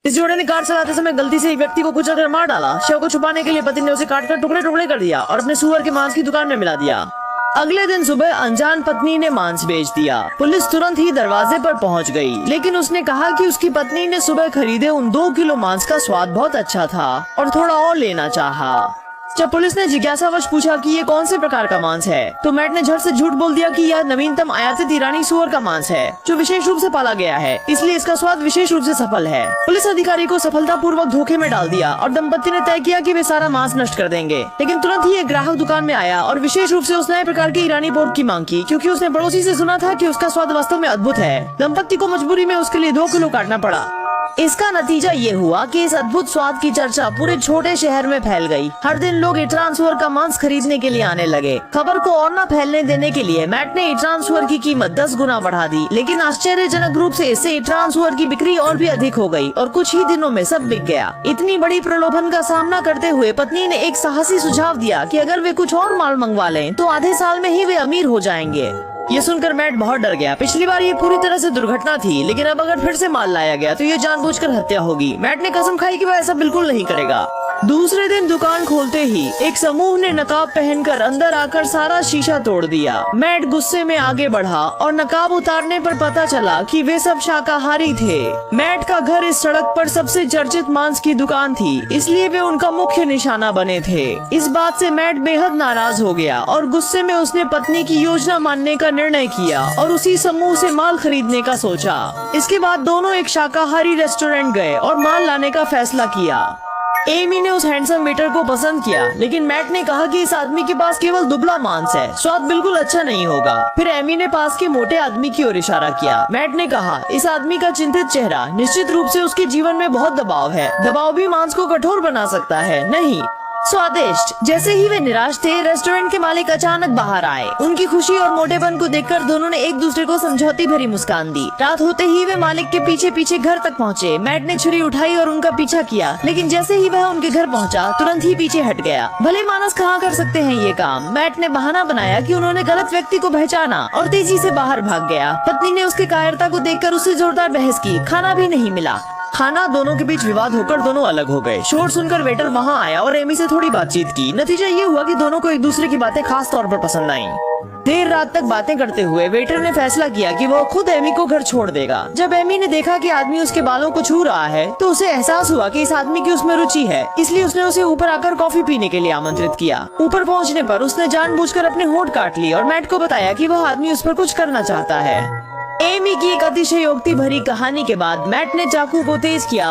इस जोड़े ने कार चलाते समय गलती से एक व्यक्ति को कुचलकर मार डाला। शव को छुपाने के लिए पति ने उसे काटकर टुकड़े टुकड़े कर दिया और अपने सुअर के मांस की दुकान में मिला दिया। अगले दिन सुबह अनजान पत्नी ने मांस बेच दिया। पुलिस तुरंत ही दरवाजे पर पहुंच गई, लेकिन उसने कहा कि उसकी पत्नी ने सुबह खरीदे उन 2 किलो मांस का स्वाद बहुत अच्छा था और थोड़ा और लेना चाहा। जब पुलिस ने जिज्ञासावश पूछा कि ये कौन से प्रकार का मांस है, तो मैट ने झट से झूठ बोल दिया कि यह नवीनतम आयातित ईरानी सुअर का मांस है जो विशेष रूप से पाला गया है, इसलिए इसका स्वाद विशेष रूप से सफल है। पुलिस अधिकारी को सफलतापूर्वक धोखे में डाल दिया और दंपति ने तय किया कि वे सारा मांस नष्ट कर देंगे। लेकिन तुरंत ही एक ग्राहक दुकान में आया और विशेष रूप से उस नए प्रकार के ईरानी पोर्क की मांग की, क्योंकि उसने पड़ोसी से सुना था कि उसका स्वाद वास्तव में अद्भुत है। दंपति को मजबूरी में उसके लिए 2 किलो काटना पड़ा। इसका नतीजा ये हुआ कि इस अद्भुत स्वाद की चर्चा पूरे छोटे शहर में फैल गई। हर दिन लोग इटरान सुअर का मांस खरीदने के लिए आने लगे। खबर को और न फैलने देने के लिए मैट ने इटरान सुअर की कीमत 10 गुना बढ़ा दी, लेकिन आश्चर्यजनक रूप से इससे इटरान सुअर की बिक्री और भी अधिक हो गई और कुछ ही दिनों में सब बिक गया। इतनी बड़ी प्रलोभन का सामना करते हुए पत्नी ने एक साहसी सुझाव दिया कि अगर वे कुछ और माल मंगवा लें तो आधे साल में ही वे अमीर हो जाएंगे। ये सुनकर मैट बहुत डर गया। पिछली बार ये पूरी तरह से दुर्घटना थी, लेकिन अब अगर फिर से माल लाया गया तो ये जानबूझकर हत्या होगी। मैट ने कसम खाई कि वह ऐसा बिल्कुल नहीं करेगा। दूसरे दिन दुकान खोलते ही एक समूह ने नकाब पहनकर अंदर आकर सारा शीशा तोड़ दिया। मैट गुस्से में आगे बढ़ा और नकाब उतारने पर पता चला कि वे सब शाकाहारी थे। मैट का घर इस सड़क पर सबसे चर्चित मांस की दुकान थी, इसलिए वे उनका मुख्य निशाना बने थे। इस बात से मैट बेहद नाराज हो गया और गुस्से में उसने पत्नी की योजना मानने का निर्णय किया और उसी समूह से माल खरीदने का सोचा। इसके बाद दोनों एक शाकाहारी रेस्टोरेंट गए और माल लाने का फैसला किया। एमी ने उस हैंडसम वेटर को पसंद किया, लेकिन मैट ने कहा कि इस आदमी के पास केवल दुबला मांस है, स्वाद बिल्कुल अच्छा नहीं होगा। फिर एमी ने पास के मोटे आदमी की ओर इशारा किया। मैट ने कहा, इस आदमी का चिंतित चेहरा, निश्चित रूप से उसके जीवन में बहुत दबाव है। दबाव भी मांस को कठोर बना सकता है, नहीं स्वादिष्ट। जैसे ही वे निराश थे, रेस्टोरेंट के मालिक अचानक बाहर आए। उनकी खुशी और मोटेपन को देखकर दोनों ने एक दूसरे को समझौती भरी मुस्कान दी। रात होते ही वे मालिक के पीछे पीछे घर तक पहुँचे। मैट ने छुरी उठाई और उनका पीछा किया, लेकिन जैसे ही वह उनके घर पहुँचा, तुरंत ही पीछे हट गया। भले मानस कहाँ कर सकते हैं ये काम। मैट ने बहाना बनाया कि उन्होंने गलत व्यक्ति को पहचाना और तेजी से बाहर भाग गया। पत्नी ने उसके कायरता को देखकर उससे जोरदार बहस की। खाना भी नहीं मिला। खाना दोनों के बीच विवाद होकर दोनों अलग हो गए। शोर सुनकर वेटर वहां आया और एमी से थोड़ी बातचीत की। नतीजा ये हुआ कि दोनों को एक दूसरे की बातें खास तौर पर पसंद आईं। देर रात तक बातें करते हुए वेटर ने फैसला किया कि वो खुद एमी को घर छोड़ देगा। जब एमी ने देखा कि आदमी उसके बालों को छू रहा है, तो उसे एहसास हुआ कि इस आदमी की उसमें रुचि है, इसलिए उसने उसे ऊपर आकर कॉफी पीने के लिए आमंत्रित किया। ऊपर पहुंचने पर उसने जानबूझकर अपने होंठ काट लिए और मैट को बताया कि वह आदमी उस पर कुछ करना चाहता है। एमी की एक अतिशयोक्ति भरी कहानी के बाद मैट ने चाकू को तेज किया